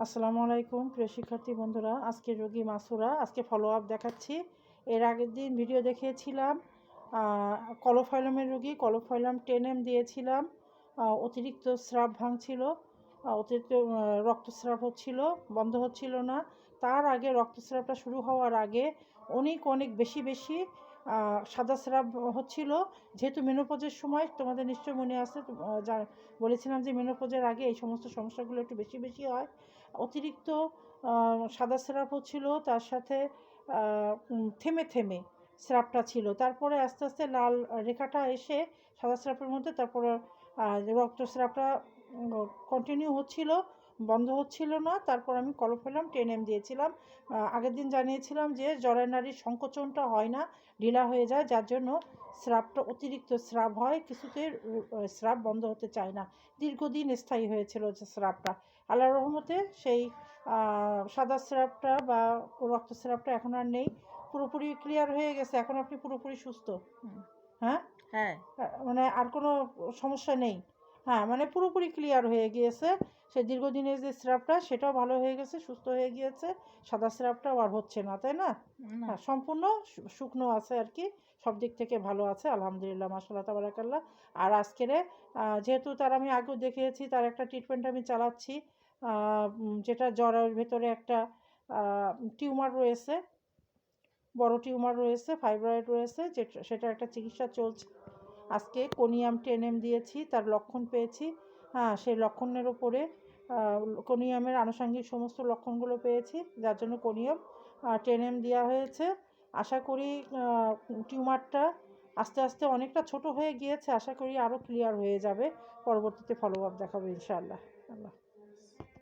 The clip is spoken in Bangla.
আসসালামু আলাইকুম প্রিয় শিক্ষার্থী বন্ধুরা, আজকে রোগী মাসুরা। আজকে ফলো আপ দেখাচ্ছি। এর আগের দিন ভিডিও দেখিয়েছিলাম কলোফাইলামের রোগী, কলোফাইলাম 10 দিয়েছিলাম। অতিরিক্ত স্রাব ভাঙছিল, অতিরিক্ত রক্তস্রাব হচ্ছিল, বন্ধ হচ্ছিল না। তার আগে রক্তস্রাবটা শুরু হওয়ার আগে অনেক অনেক বেশি সাদা স্রাব হচ্ছিল। যেহেতু মেনোপজের সময়, তোমাদের নিশ্চয় মনে আছে, বলেছিলাম যে মেনোপজের আগে এই সমস্ত সমস্যাগুলো একটু বেশি হয়। অতিরিক্ত সাদা স্রাব হচ্ছিল, তার সাথে থেমে থেমে স্রাবটা ছিল। তারপরে আস্তে আস্তে লাল রেখাটা এসে সাদা স্রাবের মধ্যে, তারপরে রক্তস্রাবটা কন্টিনিউ হচ্ছিল, বন্ধ হচ্ছিল না। তারপর আমি কলোফাইলাম 10 দিয়েছিলাম। আগের দিন জানিয়েছিলাম যে জরায়ু নাড়ির সংকোচনটা হয় না, ঢিলা হয়ে যায়, যার জন্য স্রাবটা অতিরিক্ত স্রাব হয়, কিছুতে স্রাব বন্ধ হতে চায় না, দীর্ঘদিন স্থায়ী হয়েছিল যে স্রাবটা। আল্লাহর রহমতে সেই সাদা স্রাবটা বা রক্তস্রাবটা এখন আর নেই, পুরোপুরি ক্লিয়ার হয়ে গেছে। এখন আপনি পুরোপুরি সুস্থ। হ্যাঁ হ্যাঁ, মানে আর কোনো সমস্যা নেই। হ্যাঁ, মানে পুরোপুরি ক্লিয়ার হয়ে গিয়েছে। সে দীর্ঘদিনের যে স্রাবটা সেটাও ভালো হয়ে গেছে, সুস্থ হয়ে গিয়েছে। সাদা স্রাবটাও আর হচ্ছে না, তাই না? না। হ্যাঁ, সম্পূর্ণ শুকনো আছে আর কি, সব দিক থেকে ভালো আছে আলহামদুলিল্লাহ, মাশাআল্লাহ তাবারাকাল্লাহ। আর আজকের যেহেতু তার আমি আগেও দেখিয়েছি, তার একটা ট্রিটমেন্ট আমি চালাচ্ছি, যেটা জ্বরের ভেতরে একটা টিউমার রয়েছে, বড় টিউমার রয়েছে, ফাইব্রয়েড রয়েছে, সেটা একটা চিকিৎসা চলছে। আজকে কোনিয়াম 10 দিয়েছি, তার লক্ষণ পেয়েছি। হ্যাঁ, সেই লক্ষণের ওপরে কোনিয়ামের আনুষঙ্গিক সমস্ত লক্ষণগুলো পেয়েছি, যার জন্য কোনিয়াম 10 দেওয়া হয়েছে। আশা করি টিউমারটা আস্তে আস্তে অনেকটা ছোট হয়ে গিয়েছে, আশা করি আরও ক্লিয়ার হয়ে যাবে। পরবর্তীতে ফলো আপ দেখাবো ইনশাআল্লাহ। আল্লাহ।